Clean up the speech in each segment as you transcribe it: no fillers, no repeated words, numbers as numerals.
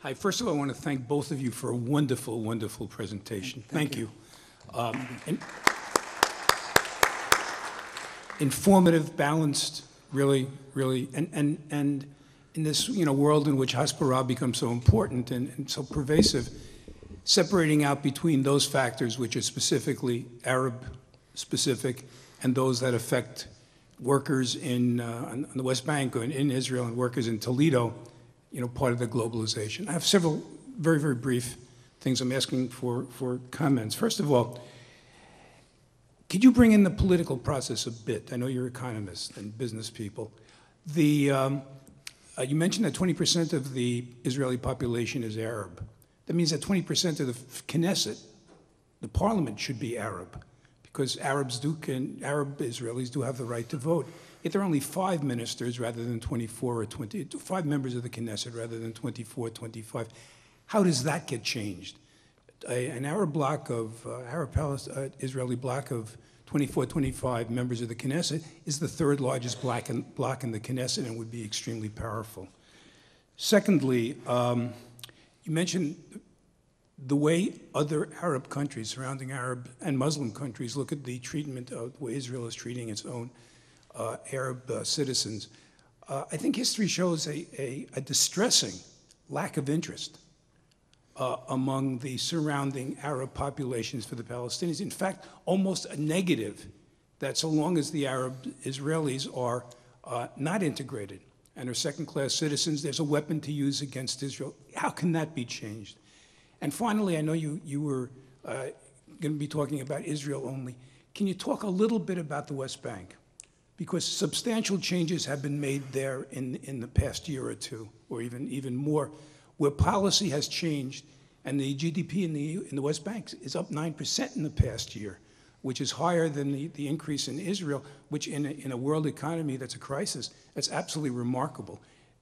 Hi, first of all, I want to thank both of you for a wonderful, wonderful presentation. Thank you. Informative, balanced, really, really, and in this world in which Hasbara becomes so important and so pervasive, separating out between those factors which are specifically Arab-specific and those that affect workers on the West Bank or in Israel and workers in Toledo, part of the globalization. I have several very, very brief things I'm asking for comments. First of all, could you bring in the political process a bit? I know you're economists and business people. You mentioned that 20% of the Israeli population is Arab. That means that 20% of the Knesset, the parliament, should be Arab, because Arab Israelis do have the right to vote. Yet there are only 5 ministers rather than 24 or 20, 5 members of the Knesset rather than 24, 25. How does that get changed? An Arab bloc of, Israeli bloc of 24, 25 members of the Knesset is the third largest bloc in the Knesset and would be extremely powerful. Secondly, you mentioned the way other Arab countries, surrounding Arab and Muslim countries, look at the treatment of the way Israel is treating its own Arab citizens. I think history shows a distressing lack of interest among the surrounding Arab populations for the Palestinians. In fact, almost a negative, that so long as the Arab Israelis are not integrated and are second-class citizens, there's a weapon to use against Israel. How can that be changed? And finally, I know you were going to be talking about Israel only. Can you talk a little bit about the West Bank? Because substantial changes have been made there in the past year or two, or even more, where policy has changed, and the GDP in the West Bank is up 9% in the past year, which is higher than the increase in Israel, which in a world economy that's a crisis, that's absolutely remarkable.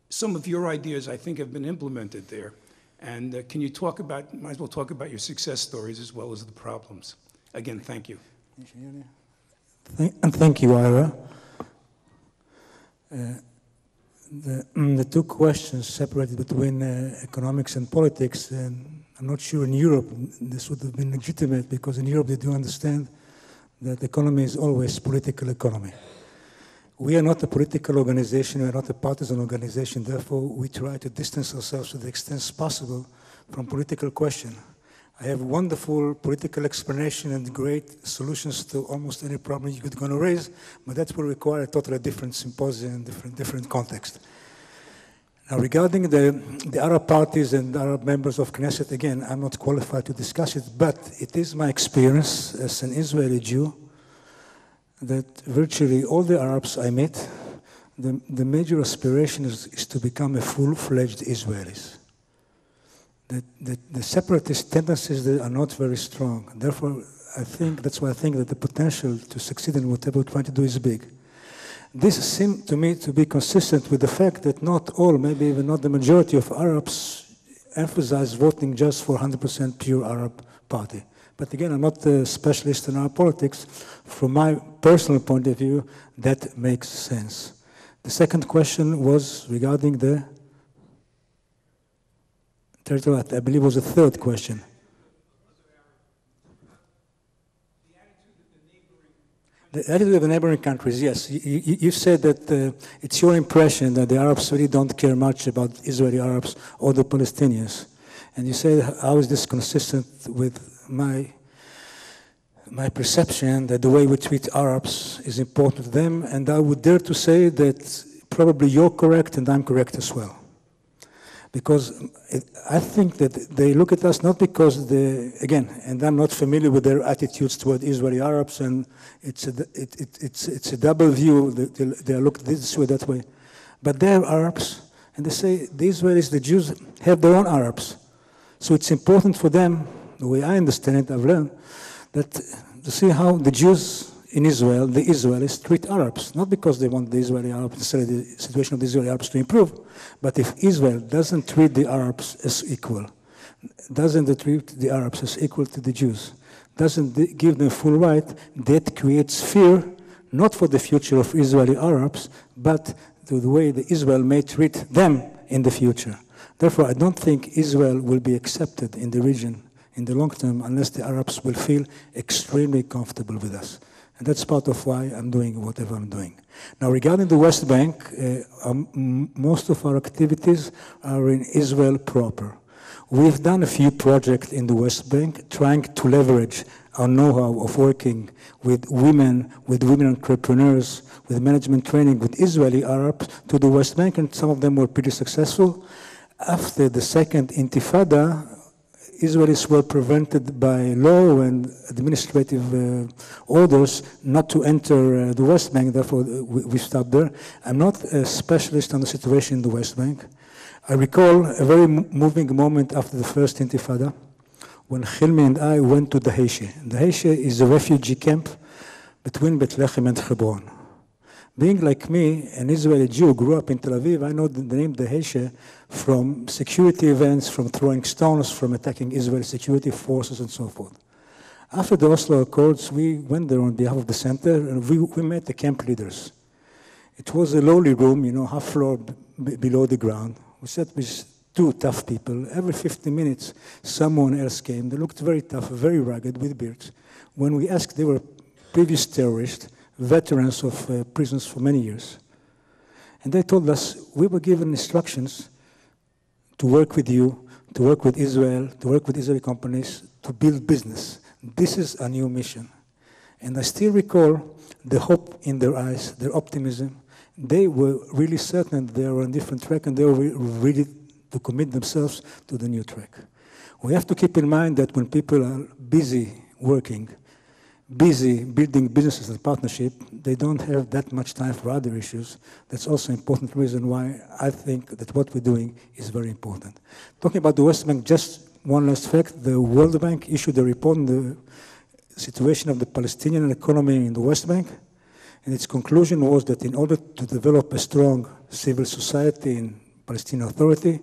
Some of your ideas, I think, have been implemented there. And can you might as well talk about your success stories as well as the problems. Again, thank you. Thank you, Ira. The two questions separated between economics and politics, and I'm not sure in Europe this would have been legitimate, because in Europe they do understand that economy is always political economy. We are not a political organization, we are not a partisan organization, therefore we try to distance ourselves to the extent possible from political question. I have wonderful political explanation and great solutions to almost any problem you're going to raise, but that will require a totally different symposium, different context. Now, regarding the Arab parties and Arab members of Knesset, again, I'm not qualified to discuss it, but it is my experience as an Israeli Jew that virtually all the Arabs I met, the major aspiration is to become a full-fledged Israelis. The separatist tendencies are not very strong. Therefore, that's why I think that the potential to succeed in whatever we're trying to do is big. This seemed to me to be consistent with the fact that not all, maybe even not the majority of Arabs emphasize voting just for 100% pure Arab party. But again, I'm not a specialist in Arab politics. From my personal point of view, that makes sense. The second question was regarding the territory, I believe was the third question. The attitude of the neighboring countries, yes. You said that it's your impression that the Arabs really don't care much about Israeli Arabs or the Palestinians. And you say, how is this consistent with my perception that the way we treat Arabs is important to them? And I would dare to say that probably you're correct and I'm correct as well. Because I think that they look at us not because again, and I'm not familiar with their attitudes toward Israeli Arabs, and it's a double view. They look this way, that way. But they're Arabs, and they say the Israelis, the Jews, have their own Arabs. So it's important for them, the way I understand it, I've learned, that to see how the Jews in Israel, the Israelis, treat Arabs, not because they want the Israeli Arabs, necessarily the situation of the Israeli Arabs to improve, but if Israel doesn't treat the Arabs as equal, doesn't treat the Arabs as equal to the Jews, doesn't give them full right, that creates fear, not for the future of Israeli Arabs, but to the way that Israel may treat them in the future. Therefore, I don't think Israel will be accepted in the region in the long term unless the Arabs will feel extremely comfortable with us. And that's part of why I'm doing whatever I'm doing. Now, regarding the West Bank, most of our activities are in Israel proper. We've done a few projects in the West Bank trying to leverage our know-how of working with women entrepreneurs, with management training, with Israeli Arabs to the West Bank, and some of them were pretty successful. After the second Intifada, Israelis were prevented by law and administrative orders not to enter the West Bank, therefore we stopped there. I'm not a specialist on the situation in the West Bank. I recall a very moving moment after the first Intifada when Hilmi and I went to Daheshe. Daheshe is a refugee camp between Bethlehem and Hebron. Being like me, an Israeli Jew, grew up in Tel Aviv, I know the name Daheshe from security events, from throwing stones, from attacking Israeli security forces, and so forth. After the Oslo Accords, we went there on behalf of the center, and we met the camp leaders. It was a lowly room, half floor below the ground. We sat with two tough people. Every 50 minutes, someone else came. They looked very tough, very rugged, with beards. When we asked, they were previous terrorists, veterans of prisons for many years. And they told us, we were given instructions to work with you, to work with Israel, to work with Israeli companies, to build business. This is a new mission. And I still recall the hope in their eyes, their optimism. They were really certain they were on a different track, and they were ready to commit themselves to the new track. We have to keep in mind that when people are busy working, busy building businesses and partnership, they don't have that much time for other issues. That's also an important reason why I think that what we're doing is very important. Talking about the West Bank, just one last fact, the World Bank issued a report on the situation of the Palestinian economy in the West Bank, and its conclusion was that in order to develop a strong civil society in Palestinian Authority,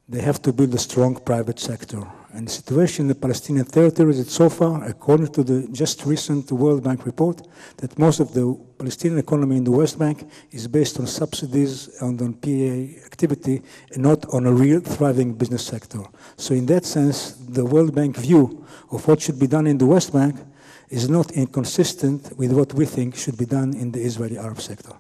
they have to build a strong private sector. And the situation in the Palestinian territories is so far, according to the just recent World Bank report, that most of the Palestinian economy in the West Bank is based on subsidies and on PA activity and not on a real thriving business sector. So in that sense, the World Bank view of what should be done in the West Bank is not inconsistent with what we think should be done in the Israeli Arab sector.